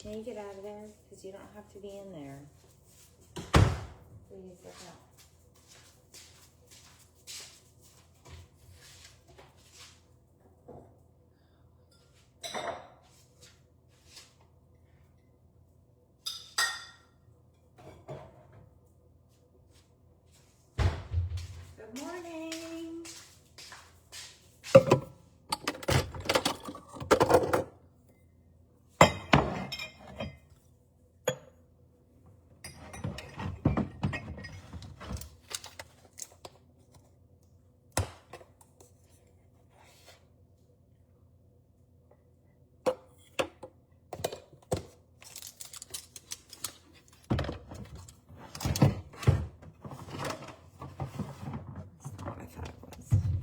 Can you get out of there? Because you don't have to be in there. Please look out. Good morning.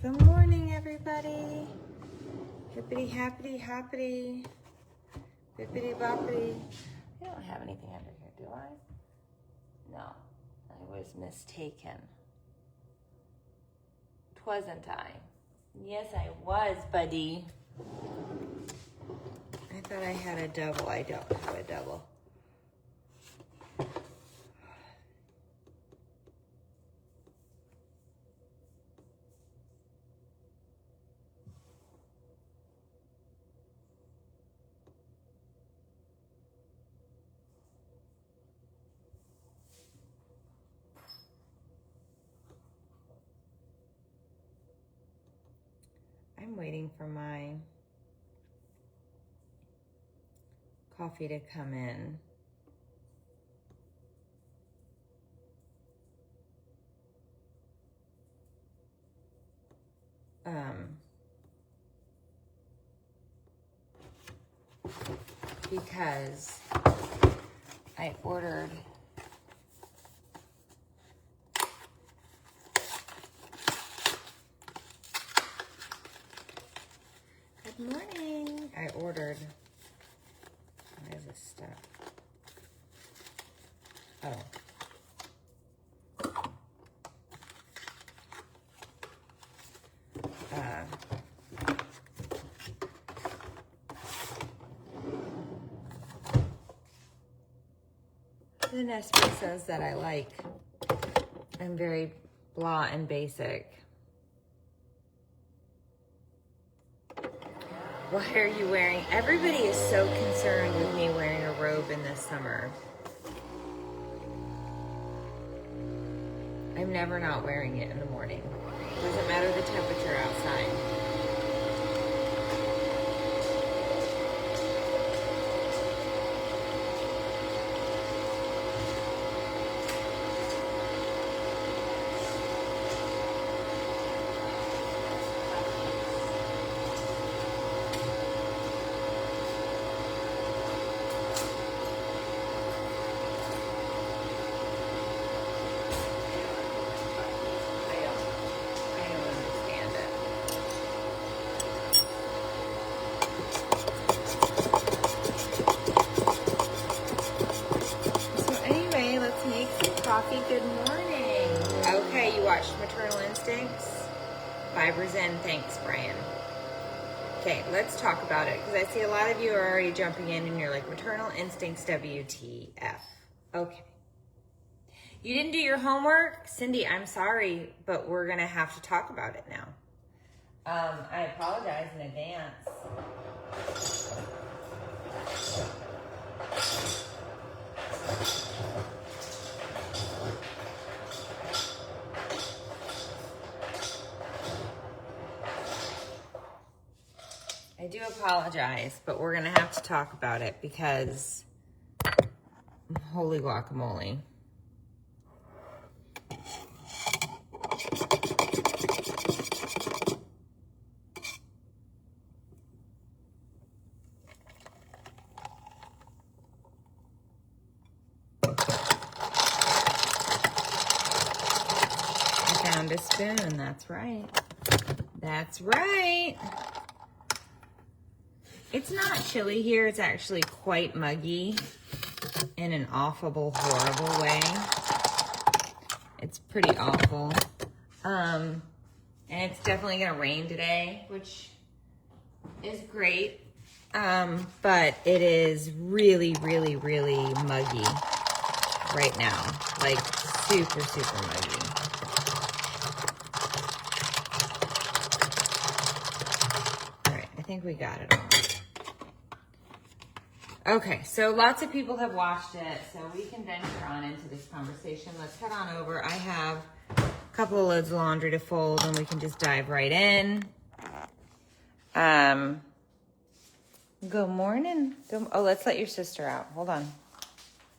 Good morning, everybody. Hippity happity hoppity. Bippity boppity. I don't have anything under here, do I? No, I was mistaken. Twasn't I? Yes, I was, buddy. I thought I had a double. I don't have a double. I'm waiting for my coffee to come in. Because I ordered Good morning. I ordered, why is this stuff? Oh. The Nespressos that I like. I'm very blah and basic. Why are you wearing? Everybody is so concerned with me wearing a robe in this summer. I'm never not wearing it in the morning. Doesn't matter the temperature outside. Good morning. Okay, you watched Maternal Instincts? Fibers in. Thanks, Brian. Okay, let's talk about it because I see a lot of you are already jumping in and you're like, Maternal Instincts WTF. Okay. You didn't do your homework? Cindy, I'm sorry, but we're going to have to talk about it now. I apologize in advance. I do apologize, but we're going to have to talk about it because holy guacamole. I found a spoon, that's right. That's right. It's not chilly here. It's actually quite muggy in an awful, horrible way. It's pretty awful. And it's definitely going to rain today, which is great. But it is really, really, really muggy right now. Like super, super muggy. All right, I think we got it all. Okay, so lots of people have watched it, so we can venture on into this conversation. Let's head on over. I have a couple of loads of laundry to fold, and we can just dive right in. Good morning. Oh, let's let your sister out. Hold on.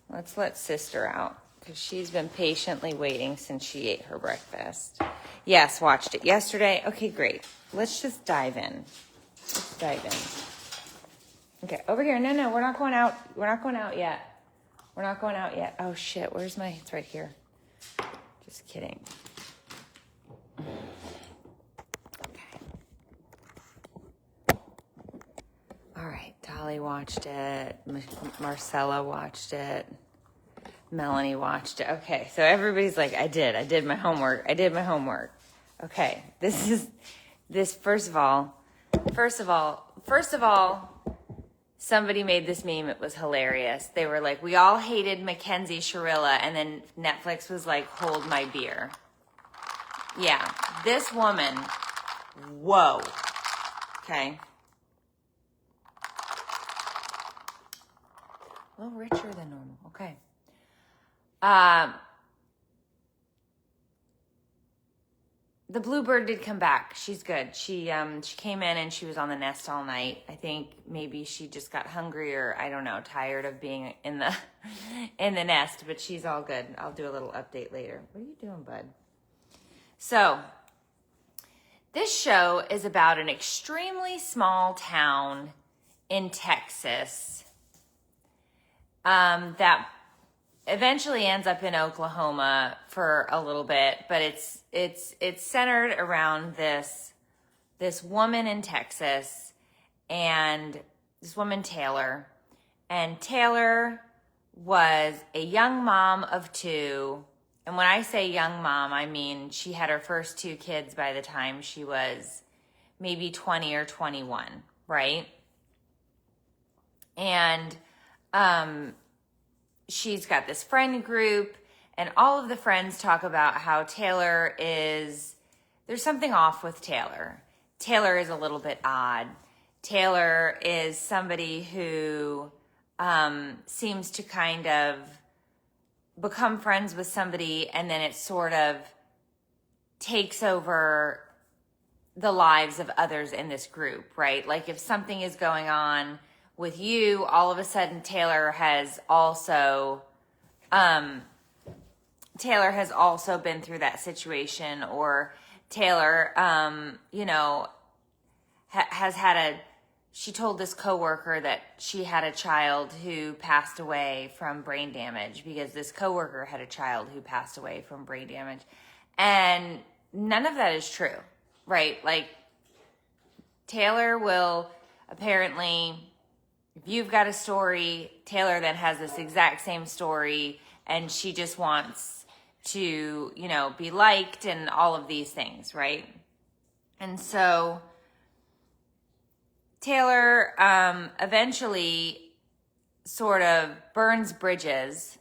Let's let sister out, because she's been patiently waiting since she ate her breakfast. Yes, watched it yesterday. Okay, great. Let's just dive in. Let's dive in. Okay, over here. No, we're not going out. We're not going out yet. We're not going out yet. Oh, shit. Where's my... It's right here. Just kidding. Okay. All right. Dolly watched it. Marcella watched it. Melanie watched it. Okay, so everybody's like, I did my homework. Okay, first of all, somebody made this meme. It was hilarious. They were like, we all hated Mackenzie Shirilla, and then Netflix was like, hold my beer. Yeah, this woman, whoa. Okay. A little richer than normal. Okay. The bluebird did come back. She's good. She came in and she was on the nest all night. I think maybe she just got hungry, or I don't know, tired of being in the nest, but she's all good. I'll do a little update later. What are you doing, bud? So, this show is about an extremely small town in Texas that eventually ends up in Oklahoma for a little bit, but it's centered around this woman in Texas, and this woman Taylor. And Taylor was a young mom of two. And when I say young mom, I mean she had her first two kids by the time she was maybe 20 or 21, right? And she's got this friend group, and all of the friends talk about how there's something off with Taylor. Taylor is a little bit odd. Taylor is somebody who seems to kind of become friends with somebody, and then it sort of takes over the lives of others in this group, right? Like if something is going on with you, all of a sudden Taylor has also been through that situation, or Taylor, she told this coworker that she had a child who passed away from brain damage, because this coworker had a child who passed away from brain damage. And none of that is true, right? Like Taylor will apparently, if you've got a story, Taylor then has this exact same story, and she just wants to, be liked and all of these things, right? And so Taylor eventually sort of burns bridges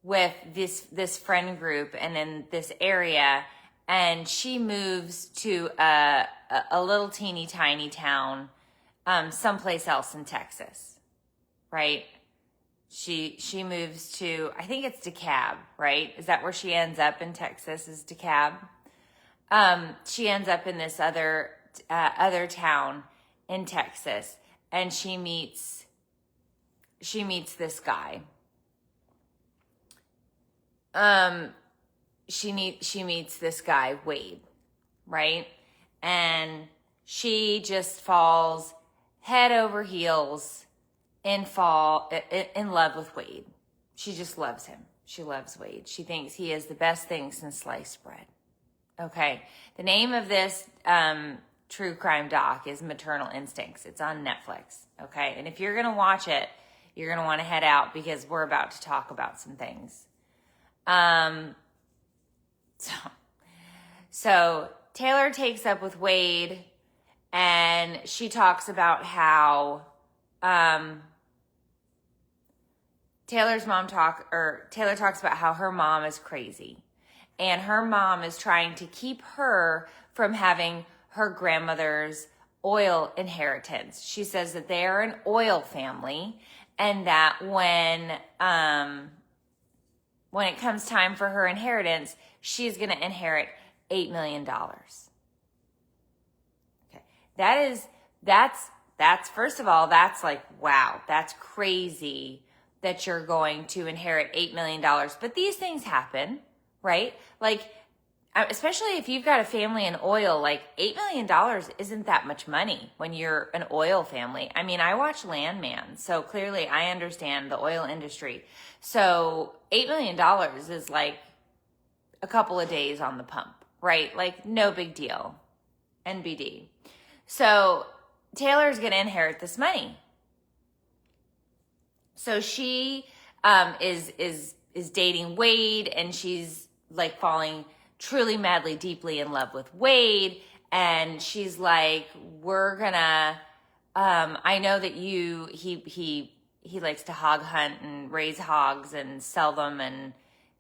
with this friend group and in this area, and she moves to a little teeny tiny town someplace else in Texas, right? She moves to, I think it's DeKalb, right? Is that where she ends up in Texas, is DeKalb? She ends up in this other town in Texas, and she meets this guy. She meets this guy, Wade, right? And she just falls head over heels in love with Wade. She just loves him. She loves Wade. She thinks he is the best thing since sliced bread. Okay. The name of this true crime doc is Maternal Instincts. It's on Netflix. Okay. And if you're going to watch it, you're going to want to head out, because we're about to talk about some things. So Taylor takes up with Wade, and she talks about how Taylor talks about how her mom is crazy, and her mom is trying to keep her from having her grandmother's oil inheritance. She says that they are an oil family, and that when it comes time for her inheritance, she's going to inherit $8 million. Okay. That's first of all, that's like, wow, that's crazy that you're going to inherit $8 million. But these things happen, right? Like, especially if you've got a family in oil, like $8 million isn't that much money when you're an oil family. I mean, I watch Landman, so clearly I understand the oil industry. So $8 million is like a couple of days on the pump, right? Like, no big deal. NBD. So Taylor's going to inherit this money. So she is dating Wade, and she's like falling truly, madly, deeply in love with Wade. And she's like, we're gonna, I know that he likes to hog hunt and raise hogs and sell them and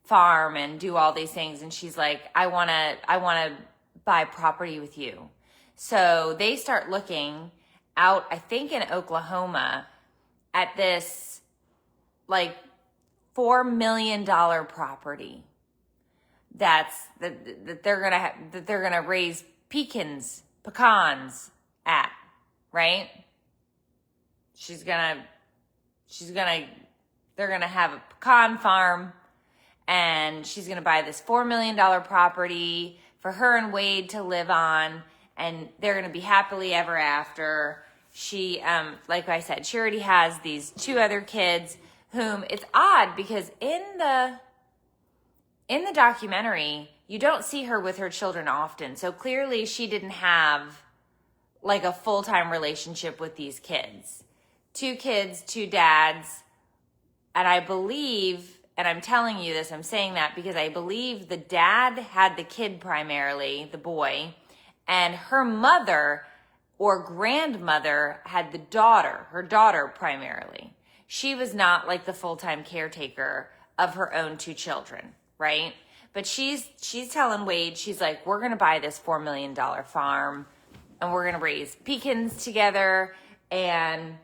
farm and do all these things. And she's like, I wanna buy property with you. So they start looking out, I think in Oklahoma, at this like $4 million property that they're gonna raise pecans at, right? They're gonna have a pecan farm, and she's gonna buy this $4 million property for her and Wade to live on, and they're gonna be happily ever after. She, like I said, she already has these 2 other kids whom it's odd because in the documentary, you don't see her with her children often. So clearly she didn't have like a full-time relationship with these kids. 2 kids, 2 dads. And I believe, and I'm telling you this, I'm saying that because I believe the dad had the kid primarily, the boy, and her mother or grandmother had her daughter primarily. She was not like the full-time caretaker of her own 2 children, right? But she's telling Wade, she's like, we're going to buy this $4 million farm, and we're going to raise pecans together. And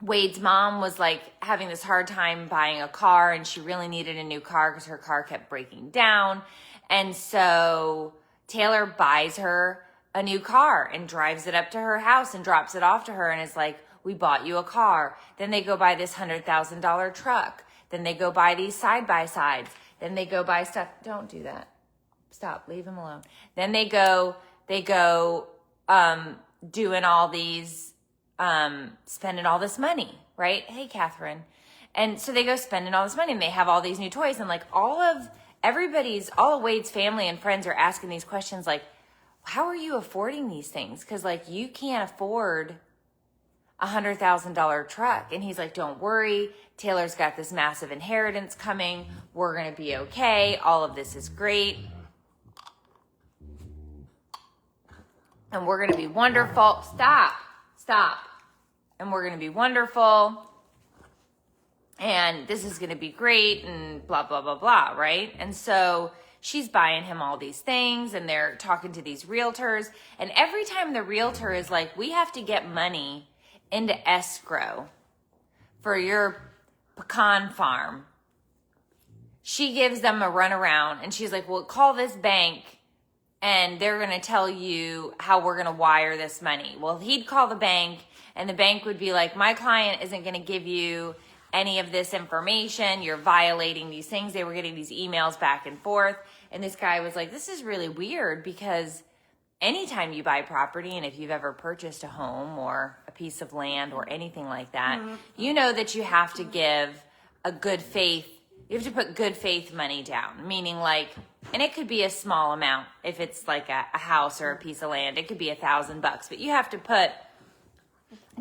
Wade's mom was like having this hard time buying a car, and she really needed a new car because her car kept breaking down. And so Taylor buys her a new car and drives it up to her house and drops it off to her and is like, we bought you a car. Then they go buy this $100,000 truck. Then they go buy these side-by-sides. Then they go buy stuff. Don't do that. Stop. Leave him alone. Then they go doing all these, spending all this money, right? Hey, Catherine. And so they go spending all this money, and they have all these new toys. And like all of Wade's family and friends are asking these questions like, how are you affording these things? Because like you can't afford $100,000 truck. And he's like, don't worry. Taylor's got this massive inheritance coming. We're going to be okay. All of this is great. And we're going to be wonderful. Stop. And we're going to be wonderful. And this is going to be great and blah, blah, blah, blah, right? And so she's buying him all these things, and they're talking to these realtors. And every time the realtor is like, we have to get money into escrow for your pecan farm, she gives them a runaround, and she's like, well, call this bank and they're going to tell you how we're going to wire this money. Well, he'd call the bank, and the bank would be like, my client isn't going to give you any of this information. You're violating these things. They were getting these emails back and forth. And this guy was like, this is really weird, because anytime you buy property, and if you've ever purchased a home or a piece of land or anything like that, you know that you have to give a good faith, you have to put good faith money down, meaning like, and it could be a small amount if it's like a house or a piece of land. It could be $1,000, but you have to put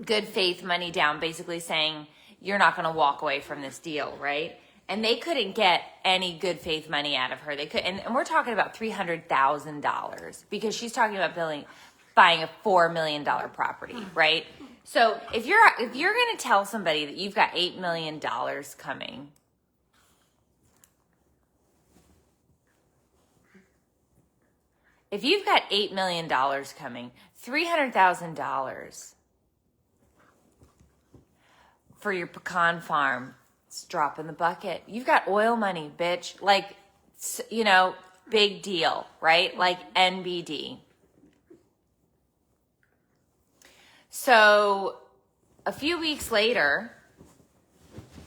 good faith money down, basically saying you're not going to walk away from this deal, right? And they couldn't get any good faith money out of her. They could, and we're talking about $300,000 because she's talking about buying a $4 million property, right? So if you're going to tell somebody that you've got $8 million coming, if you've got $8 million coming, $300,000 for your pecan farm, it's a drop in the bucket. You've got oil money, bitch. Like, you know, big deal, right? Like NBD. So a few weeks later,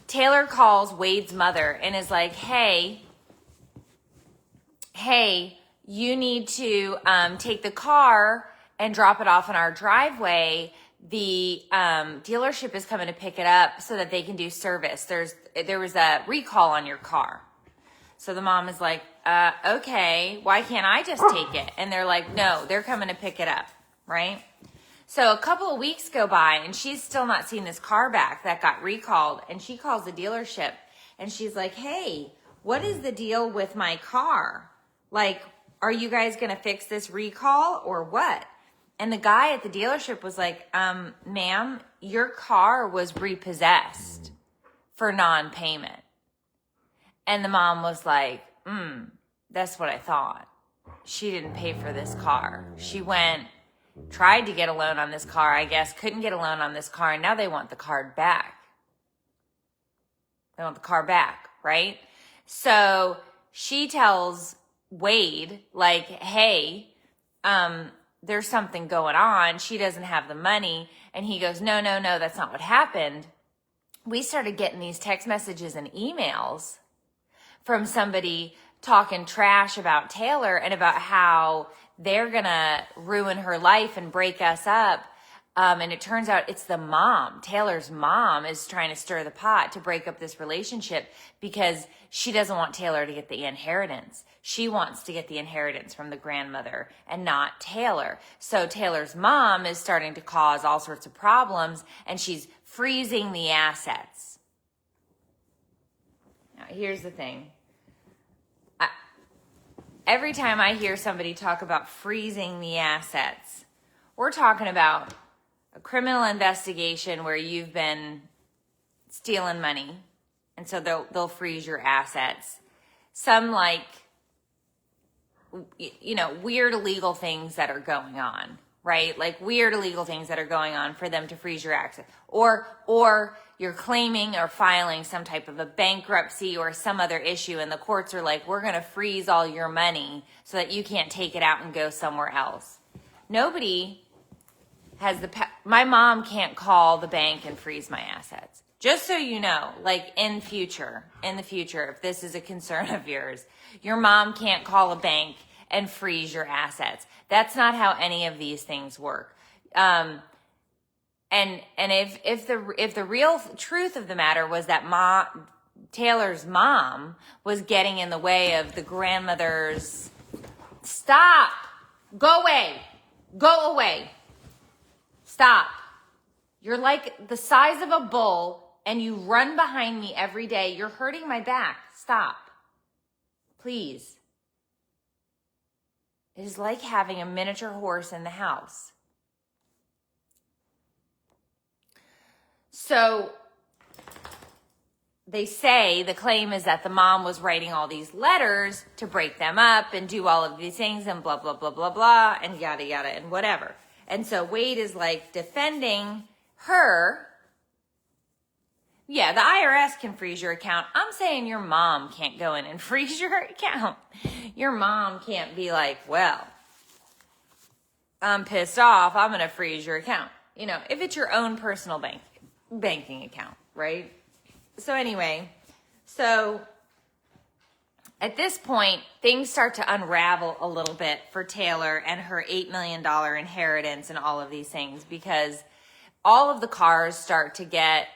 Taylor calls Wade's mother and is like, hey, you need to take the car and drop it off in our driveway. The dealership is coming to pick it up so that they can do service. There was a recall on your car. So the mom is like, okay, why can't I just take it? And they're like, no, they're coming to pick it up, right? So a couple of weeks go by and she's still not seen this car back that got recalled. And she calls the dealership and she's like, hey, what is the deal with my car? Like, are you guys going to fix this recall or what? And the guy at the dealership was like, ma'am, your car was repossessed for non-payment. And the mom was like, that's what I thought. She didn't pay for this car. She tried to get a loan on this car, I guess, couldn't get a loan on this car, and now they want the car back. They want the car back, right? So she tells Wade, like, hey, there's something going on. She doesn't have the money. And he goes, no, that's not what happened. We started getting these text messages and emails from somebody talking trash about Taylor and about how they're going to ruin her life and break us up. And it turns out it's the mom. Taylor's mom is trying to stir the pot to break up this relationship because she doesn't want Taylor to get the inheritance. She wants to get the inheritance from the grandmother and not Taylor. So Taylor's mom is starting to cause all sorts of problems and she's freezing the assets. Now, here's the thing. Every time I hear somebody talk about freezing the assets, we're talking about a criminal investigation where you've been stealing money, and so they'll freeze your assets. Some like, you know, weird illegal things that are going on, right? Like weird illegal things that are going on for them to freeze your assets. Or you're claiming or filing some type of a bankruptcy or some other issue, and the courts are like, we're going to freeze all your money so that you can't take it out and go somewhere else. Nobody has my mom can't call the bank and freeze my assets. Just so you know, like in the future, if this is a concern of yours, your mom can't call a bank and freeze your assets. That's not how any of these things work. And if the real truth of the matter was that Taylor's mom was getting in the way of the grandmother's, stop, go away. Stop. You're like the size of a bull and you run behind me every day. You're hurting my back. Stop. Please. It is like having a miniature horse in the house. So they say the claim is that the mom was writing all these letters to break them up and do all of these things and blah, blah, blah, blah, blah, and yada, yada, and whatever. And so Wade is like defending her. Yeah, the IRS can freeze your account. I'm saying your mom can't go in and freeze your account. Your mom can't be like, well, I'm pissed off, I'm going to freeze your account. You know, if it's your own personal banking account, right? So anyway, at this point, things start to unravel a little bit for Taylor and her $8 million inheritance and all of these things, because all of the cars start to get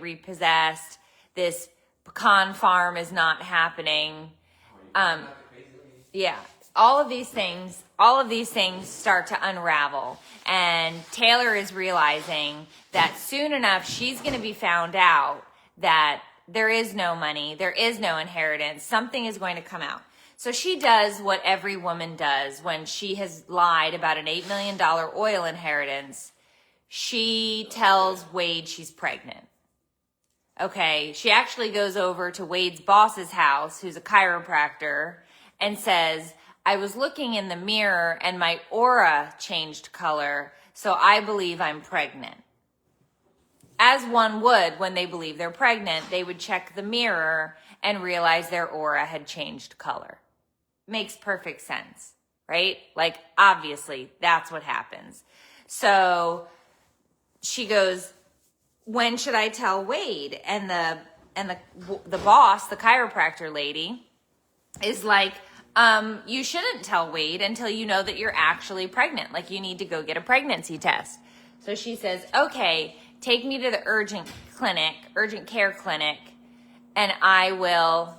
repossessed. This pecan farm is not happening. Yeah, all of these things start to unravel. And Taylor is realizing that soon enough, she's going to be found out that there is no money, there is no inheritance, something is going to come out. So she does what every woman does when she has lied about an $8 million oil inheritance. She tells Wade she's pregnant. Okay, she actually goes over to Wade's boss's house, who's a chiropractor, and says, I was looking in the mirror and my aura changed color, so I believe I'm pregnant. As one would when they believe they're pregnant, they would check the mirror and realize their aura had changed color. Makes perfect sense, right? Like, obviously, that's what happens. So she goes, when should I tell Wade? And the boss, the chiropractor lady, is like, you shouldn't tell Wade until you know that you're actually pregnant. Like, you need to go get a pregnancy test. So she says, okay, take me to the urgent care clinic, and I will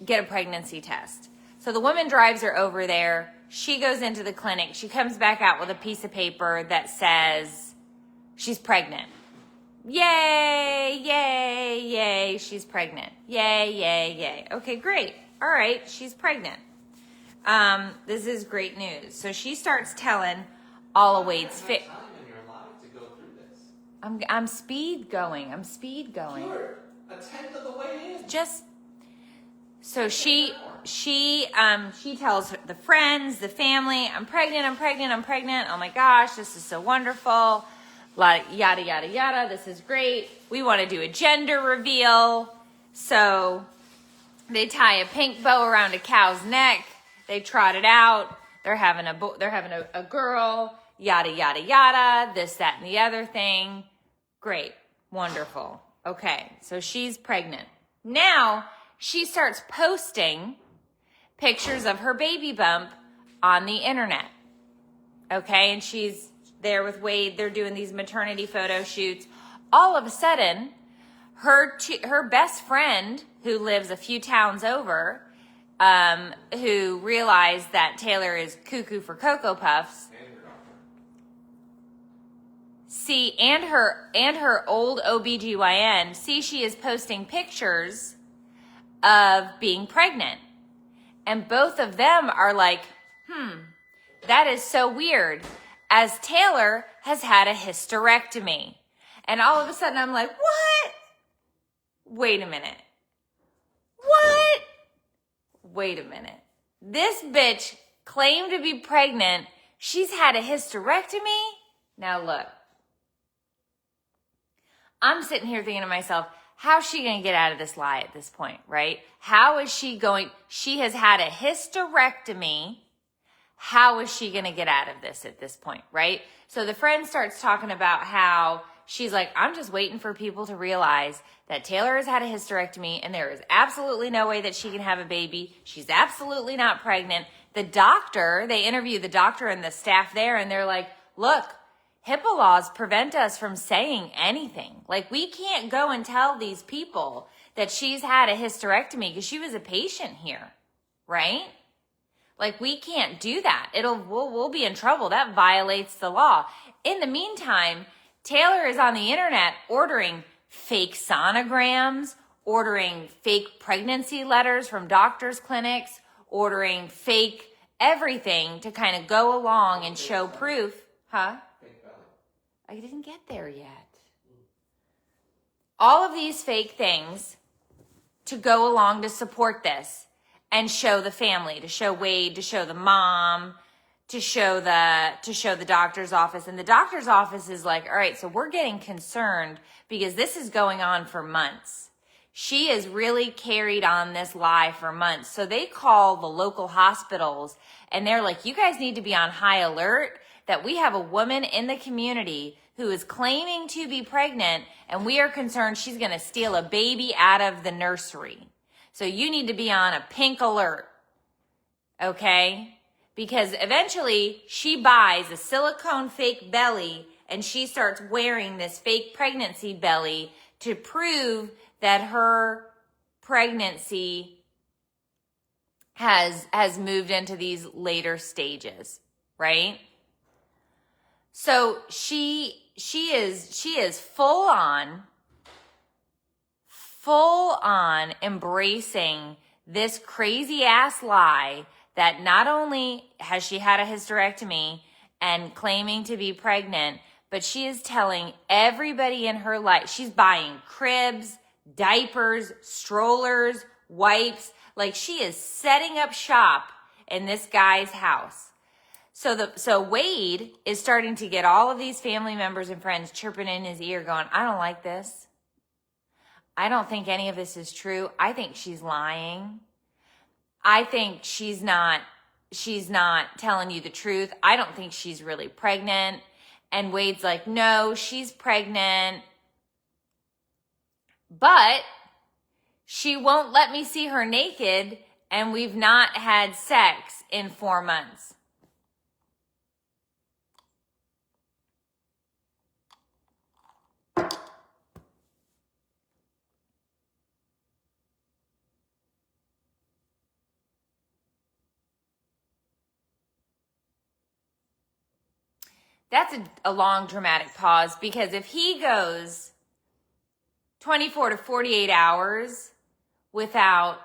get a pregnancy test. So the woman drives her over there. She goes into the clinic. She comes back out with a piece of paper that says she's pregnant. Yay, yay, yay, she's pregnant. Yay, yay, yay. Okay, great. All right, she's pregnant. This is great news. So she starts telling all of Wade's I'm speed going. You're a tenth of the way in. So she tells the friends, the family, I'm pregnant. Oh my gosh, this is so wonderful. Yada, yada, yada. This is great. We want to do a gender reveal. So they tie a pink bow around a cow's neck. They trot it out. They're having a girl. Yada, yada, yada. This, that, and the other thing. Great. Wonderful. Okay. So she's pregnant. Now she starts posting pictures of her baby bump on the internet. Okay. And she's there with Wade. They're doing these maternity photo shoots. All of a sudden, her best friend, who lives a few towns over, who realized that Taylor is cuckoo for Cocoa Puffs, and her old OBGYN, she is posting pictures of being pregnant. And both of them are like, that is so weird, as Taylor has had a hysterectomy. And all of a sudden I'm like, what? Wait a minute. What? Wait a minute. This bitch claimed to be pregnant. She's had a hysterectomy? Now look. I'm sitting here thinking to myself, how's she going to get out of this lie at this point, right? How is she going? She has had a hysterectomy. How is she going to get out of this at this point, right? So the friend starts talking about how she's like, I'm just waiting for people to realize that Taylor has had a hysterectomy and there is absolutely no way that she can have a baby. She's absolutely not pregnant. The doctor, they interview the doctor and the staff there, and they're like, look, HIPAA laws prevent us from saying anything. Like, we can't go and tell these people that she's had a hysterectomy because she was a patient here, right? Like, we can't do that. We'll be in trouble. That violates the law. In the meantime, Taylor is on the internet ordering fake sonograms, ordering fake pregnancy letters from doctors' clinics, ordering fake everything to kind of go along and show proof. Huh? I didn't get there yet. All of these fake things to go along to support this and show the family, to show Wade, to show the mom, to show the doctor's office. And the doctor's office is like, all right, so we're getting concerned because this is going on for months. She has really carried on this lie for months. So they call the local hospitals and they're like, you guys need to be on high alert that we have a woman in the community who is claiming to be pregnant, and we are concerned she's going to steal a baby out of the nursery. So you need to be on a pink alert, okay? Because eventually she buys a silicone fake belly and she starts wearing this fake pregnancy belly to prove that her pregnancy has moved into these later stages, right? So she is full on embracing this crazy ass lie that not only has she had a hysterectomy and claiming to be pregnant, but she is telling everybody in her life, she's buying cribs, diapers, strollers, wipes, like she is setting up shop in this guy's house. So Wade is starting to get all of these family members and friends chirping in his ear going, I don't like this. I don't think any of this is true. I think she's lying. I think she's not telling you the truth. I don't think she's really pregnant. And Wade's like, no, she's pregnant. But she won't let me see her naked, and we've not had sex in 4 months. That's a long dramatic pause, because if he goes 24 to 48 hours without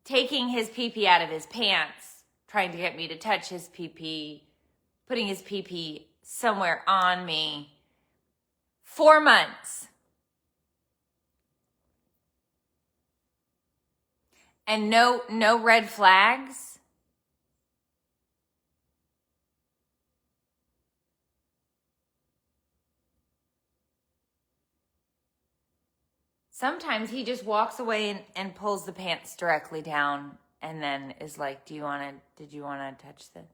taking his pee-pee out of his pants, trying to get me to touch his pee-pee, putting his pee-pee somewhere on me, 4 months. And no red flags. Sometimes he just walks away and pulls the pants directly down and then is like, did you want to touch this?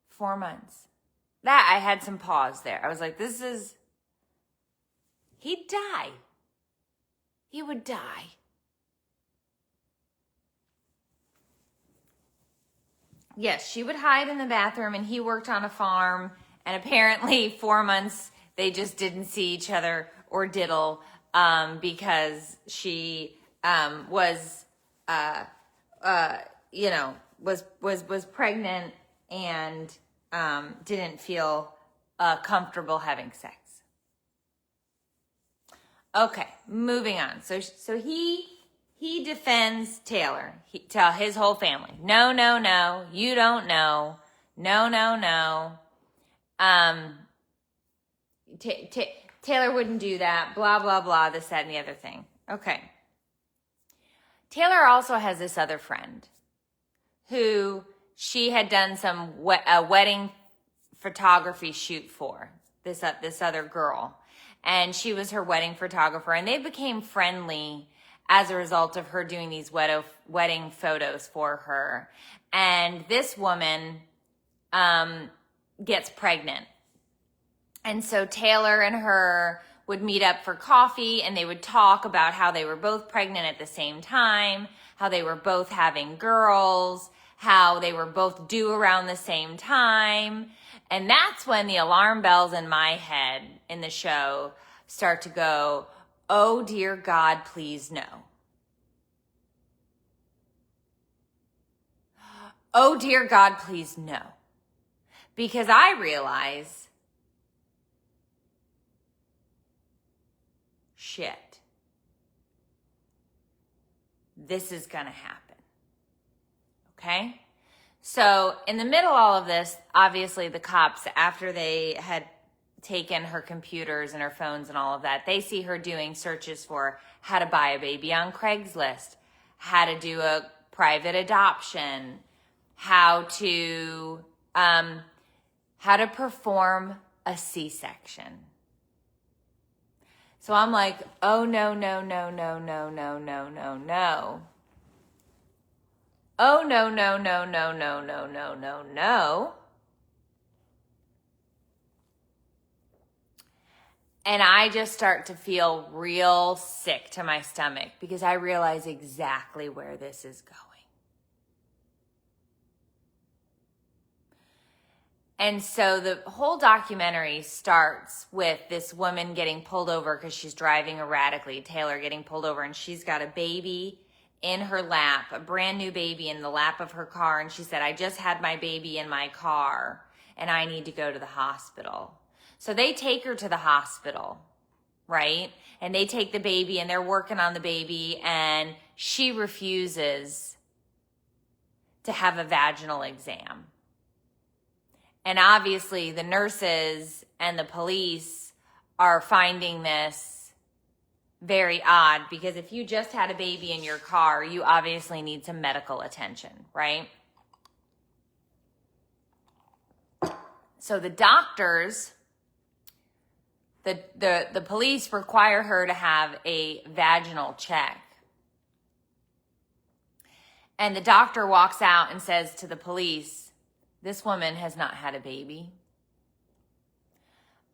Four months. That, I had some pause there. I was like, he'd die. He would die. Yes, she would hide in the bathroom, and he worked on a farm. And apparently 4 months, they just didn't see each other or diddle, because she was pregnant and didn't feel comfortable having sex. Okay, moving on. So he defends Taylor. Tell his whole family, no, you don't know, no. Taylor wouldn't do that, blah, blah, blah, this, that, and the other thing. Okay. Taylor also has this other friend who she had done a wedding photography shoot for, this other girl. And she was her wedding photographer, and they became friendly as a result of her doing these wedding photos for her. And this woman gets pregnant. And so Taylor and her would meet up for coffee, and they would talk about how they were both pregnant at the same time, how they were both having girls, how they were both due around the same time. And that's when the alarm bells in my head in the show start to go, oh dear God, please no. Oh dear God, please no. Because I realize, shit, this is gonna happen. Okay? So in the middle of all of this, obviously the cops, after they had taken her computers and her phones and all of that, they see her doing searches for how to buy a baby on Craigslist, how to do a private adoption, how to perform a C-section. So I'm like, oh no. Oh, no. And I just start to feel real sick to my stomach because I realize exactly where this is going. And so the whole documentary starts with this woman getting pulled over because she's driving erratically, Taylor getting pulled over, and she's got a baby in her lap, a brand new baby in the lap of her car. And she said, I just had my baby in my car and I need to go to the hospital. So they take her to the hospital, right? And they take the baby and they're working on the baby, and she refuses to have a vaginal exam. And obviously the nurses and the police are finding this very odd, because if you just had a baby in your car, you obviously need some medical attention, right? So the doctors, the police require her to have a vaginal check. And the doctor walks out and says to the police, this woman has not had a baby.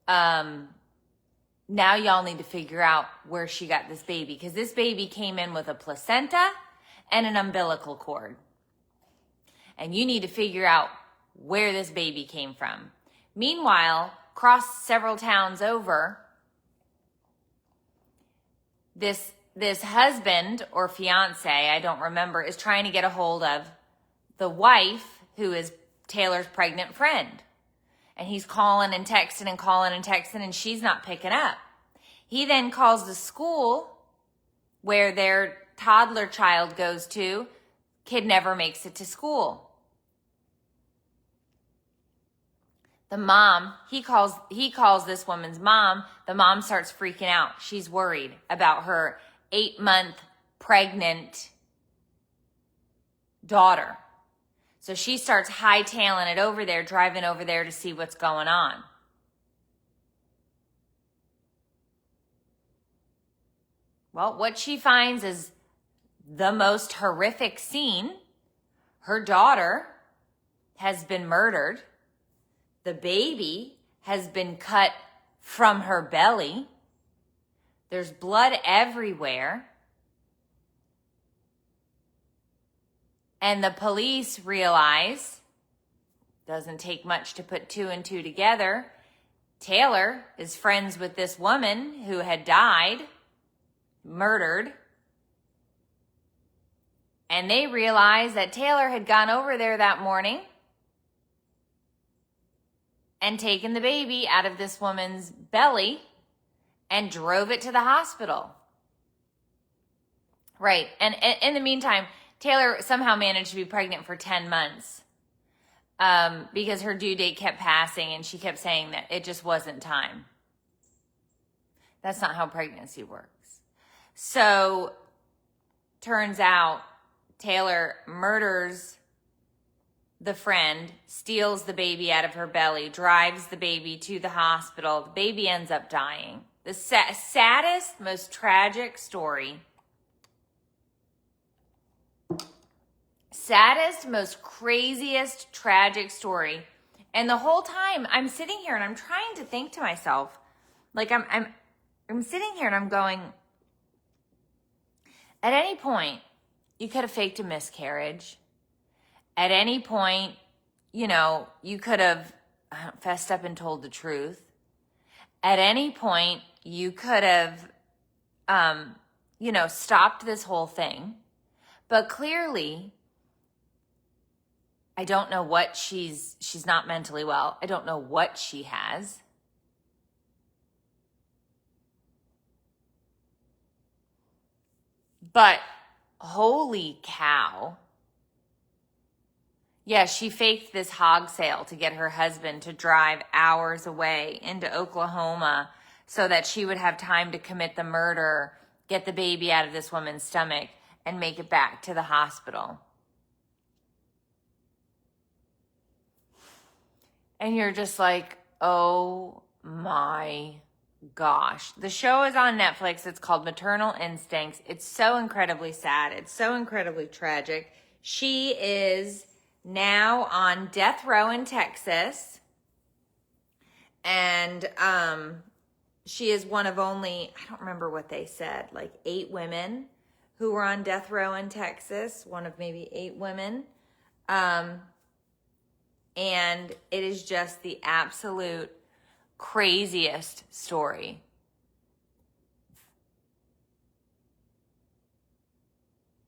Now y'all need to figure out where she got this baby, because this baby came in with a placenta and an umbilical cord. And you need to figure out where this baby came from. Meanwhile, across several towns over, this husband or fiance, I don't remember, is trying to get a hold of the wife who is Taylor's pregnant friend. And he's calling and texting and calling and texting, and she's not picking up. He then calls the school where their toddler child goes to. Kid never makes it to school. The mom, he calls this woman's mom. The mom starts freaking out. She's worried about her 8-month pregnant daughter. So she starts hightailing it over there, driving over there to see what's going on. Well, what she finds is the most horrific scene. Her daughter has been murdered. The baby has been cut from her belly. There's blood everywhere. And the police realize, doesn't take much to put 2 and 2 together, Taylor is friends with this woman who had died, murdered. And they realize that Taylor had gone over there that morning and taken the baby out of this woman's belly and drove it to the hospital. Right. And in the meantime, Taylor somehow managed to be pregnant for 10 months because her due date kept passing and she kept saying that it just wasn't time. That's not how pregnancy works. So turns out Taylor murders the friend, steals the baby out of her belly, drives the baby to the hospital. The baby ends up dying. The saddest, most tragic story. Saddest, most craziest, tragic story. And the whole time I'm sitting here and I'm trying to think to myself, like I'm sitting here and I'm going, at any point, you could have faked a miscarriage. At any point, you could have fessed up and told the truth. At any point, you could have, stopped this whole thing. But clearly, I don't know what she's not mentally well. I don't know what she has. But holy cow. Yeah, she faked this hog sale to get her husband to drive hours away into Oklahoma so that she would have time to commit the murder, get the baby out of this woman's stomach, and make it back to the hospital. And you're just like, oh my gosh. The show is on Netflix. It's called Maternal Instincts. It's so incredibly sad. It's so incredibly tragic. She is now on death row in Texas. And she is one of only, I don't remember what they said, like 8 women who were on death row in Texas. One of maybe 8 women. And it is just the absolute craziest story.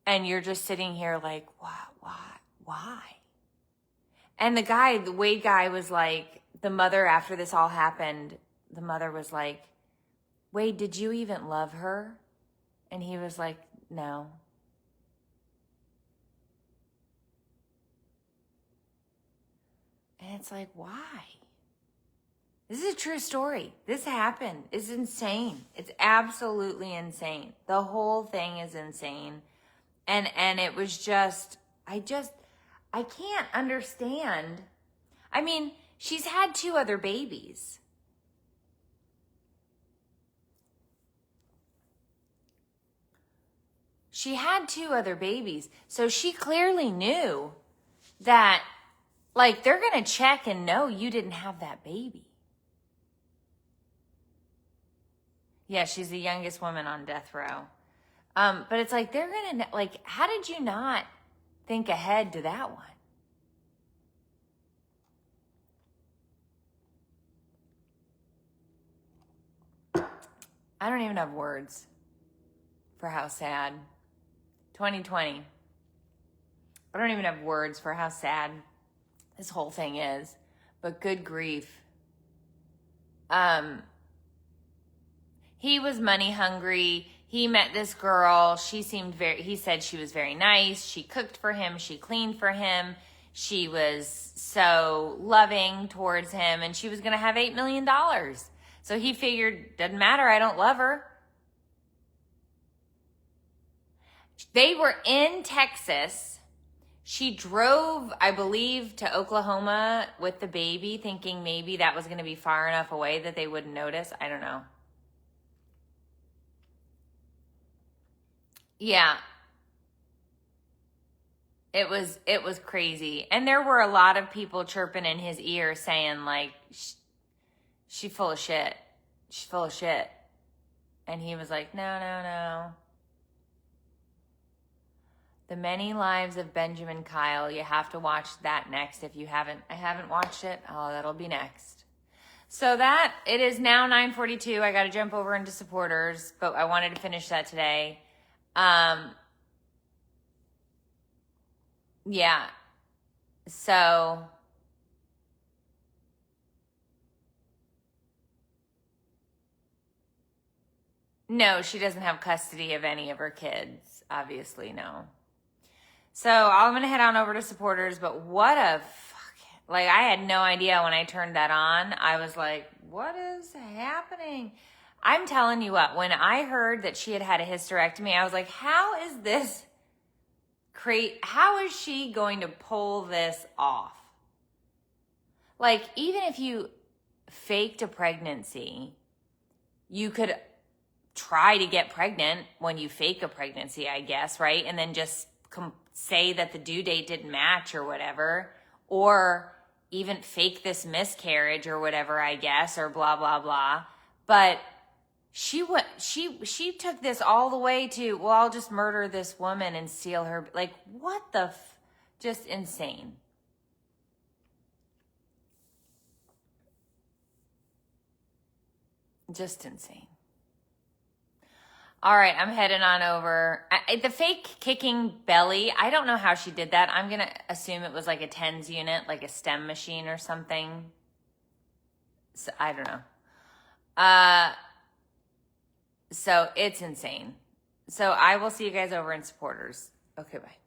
And you're just sitting here like, why? And the Wade guy was like, the mother, after this all happened, the mother was like, Wade, did you even love her? And he was like, no. And it's like, why? This is a true story. This happened. It's insane. It's absolutely insane. The whole thing is insane. And it was just, I can't understand. I mean, she's had 2 other babies. She had 2 other babies. So she clearly knew that, like, they're going to check and know you didn't have that baby. Yeah, she's the youngest woman on death row. But it's like, they're going to, like, how did you not think ahead to that one? I don't even have words for how sad. 2020. I don't even have words for how sad this whole thing is. But good grief. He was money hungry. He met this girl. He said she was very nice. She cooked for him. She cleaned for him. She was so loving towards him. And she was going to have $8 million. So he figured, doesn't matter, I don't love her. They were in Texas. She drove, I believe, to Oklahoma with the baby, thinking maybe that was going to be far enough away that they wouldn't notice. I don't know. Yeah. It was crazy. And there were a lot of people chirping in his ear saying, like, she's full of shit. She's full of shit. And he was like, no. The Many Lives of Benjamin Kyle. You have to watch that next if you haven't. I haven't watched it. Oh, that'll be next. So it is now 9:42. I got to jump over into supporters, but I wanted to finish that today. Yeah. So no, she doesn't have custody of any of her kids. Obviously, no. So I'm going to head on over to supporters, but what a like, I had no idea when I turned that on. I was like, what is happening? I'm telling you what, when I heard that she had had a hysterectomy, I was like, how is this how is she going to pull this off? Like, even if you faked a pregnancy, you could try to get pregnant when you fake a pregnancy, I guess, right? And then just say that the due date didn't match or whatever, or even fake this miscarriage or whatever, I guess, or blah, blah, blah. But she took this all the way to, well, I'll just murder this woman and steal her. Like, what the just insane. Just insane. All right, I'm heading on over. The fake kicking belly, I don't know how she did that. I'm going to assume it was like a TENS unit, like a STEM machine or something. So, I don't know. So it's insane. So I will see you guys over in supporters. Okay, bye.